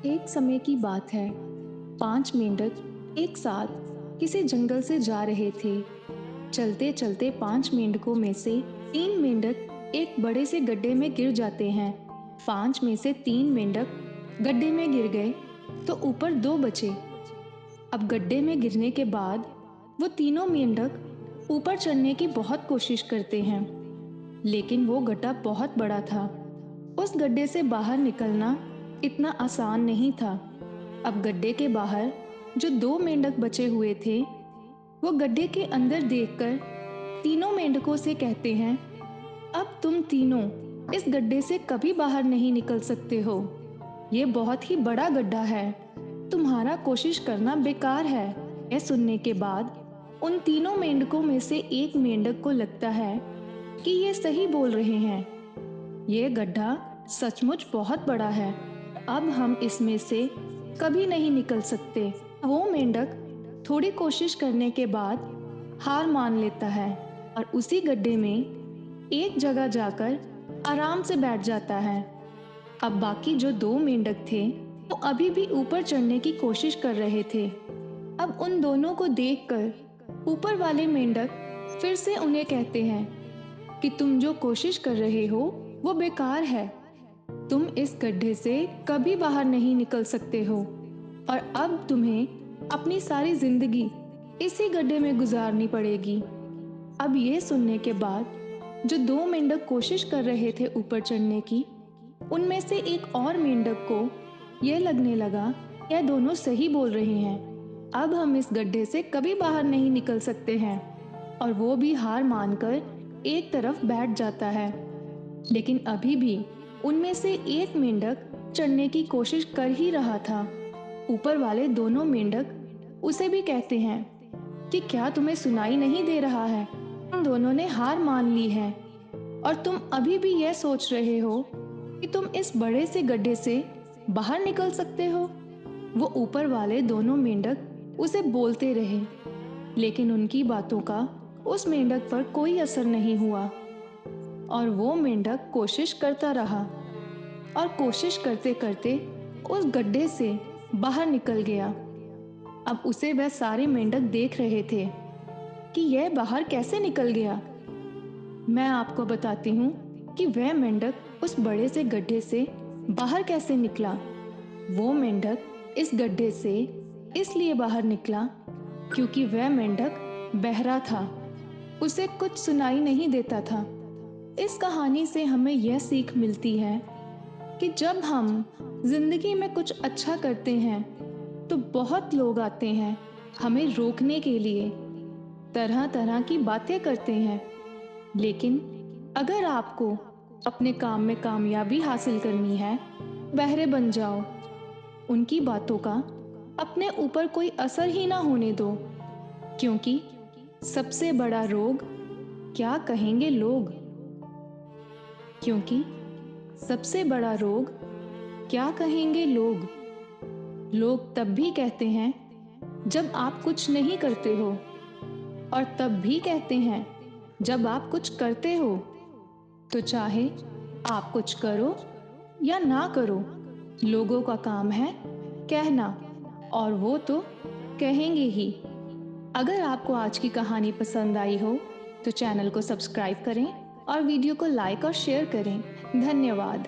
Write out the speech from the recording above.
एक समय की बात है। 5 मेंढक एक साथ किसी जंगल से जा रहे थे। चलते चलते 5 मेंढकों में से 3 मेंढक एक बड़े से गड्ढे में गिर जाते हैं। 5 में से 3 मेंढक गड्ढे में गिर गए तो ऊपर 2 बचे। अब गड्ढे में गिरने के बाद वो तीनों मेंढक ऊपर चढ़ने की बहुत कोशिश करते हैं, लेकिन वो गड्ढा बहुत बड़ा था। उस गड्ढे से बाहर निकलना इतना आसान नहीं था। अब गड्ढे के बाहर जो 2 मेंढक बचे हुए थे, वो गड्ढे के अंदर देखकर तीनों मेंढकों से कहते हैं, अब तुम तीनों इस गड्ढे से कभी बाहर नहीं निकल सकते हो। ये बहुत ही बड़ा गड्ढा है, तुम्हारा कोशिश करना बेकार है। यह सुनने के बाद उन तीनों मेंढकों में से एक मेंढक को लगता है कि ये सही बोल रहे हैं। ये गड्ढा सचमुच बहुत बड़ा है। अब हम इसमें से कभी नहीं निकल सकते। वो मेंढक थोड़ी कोशिश करने के बाद हार मान लेता है और उसी गड्ढे में एक जगह जाकर आराम से बैठ जाता है। अब बाकी जो 2 मेंढक थे, वो अभी भी ऊपर चढ़ने की कोशिश कर रहे थे। अब उन दोनों को देखकर ऊपर वाले मेंढक फिर से उन्हें कहते हैं कि तुम जो कोशिश कर रहे हो, वो बेकार है। तुम इस गड्ढे से कभी बाहर नहीं निकल सकते हो और अब तुम्हें अपनी सारी जिंदगी इसी गड्ढे में गुजारनी पड़ेगी। अब ये सुनने के बाद जो 2 मेंढक कोशिश कर रहे थे ऊपर चढ़ने की, उनमें से एक और मेंढक को यह लगने लगा यह दोनों सही बोल रहे हैं। अब हम इस गड्ढे से कभी बाहर नहीं निकल सकते हैं और वो भी हार मानकर एक तरफ बैठ जाता है। लेकिन अभी भी उनमें से एक मेंढक चढ़ने की कोशिश कर ही रहा था। ऊपर वाले दोनों मेंढक उसे भी कहते हैं कि क्या तुम्हें सुनाई नहीं दे रहा है? तुम दोनों ने हार मान ली है और तुम अभी भी यह सोच रहे हो कि तुम इस बड़े से गड्ढे से बाहर निकल सकते हो। वो ऊपर वाले दोनों मेंढक उसे बोलते रहे, लेकिन उनकी बातों का उस मेंढक पर कोई असर नहीं हुआ और वो मेंढक कोशिश करता रहा और कोशिश करते करते उस गड्ढे से बाहर निकल गया। अब उसे वह सारे मेंढक देख रहे थे कि यह बाहर कैसे निकल गया। मैं आपको बताती हूँ कि वह मेंढक उस बड़े से गड्ढे से बाहर कैसे निकला। वो मेंढक इस गड्ढे से इसलिए बाहर निकला क्योंकि वह मेंढक बहरा था, उसे कुछ सुनाई नहीं देता था। इस कहानी से हमें यह सीख मिलती है कि जब हम जिंदगी में कुछ अच्छा करते हैं तो बहुत लोग आते हैं हमें रोकने के लिए, तरह तरह की बातें करते हैं। लेकिन अगर आपको अपने काम में कामयाबी हासिल करनी है, बहरे बन जाओ। उनकी बातों का अपने ऊपर कोई असर ही ना होने दो, क्योंकि सबसे बड़ा रोग क्या कहेंगे लोग। क्योंकि सबसे बड़ा रोग क्या कहेंगे लोग। लोग तब भी कहते हैं जब आप कुछ नहीं करते हो, और तब भी कहते हैं जब आप कुछ करते हो। तो चाहे आप कुछ करो या ना करो, लोगों का काम है कहना, और वो तो कहेंगे ही। अगर आपको आज की कहानी पसंद आई हो तो चैनल को सब्सक्राइब करें और वीडियो को लाइक और शेयर करें। धन्यवाद।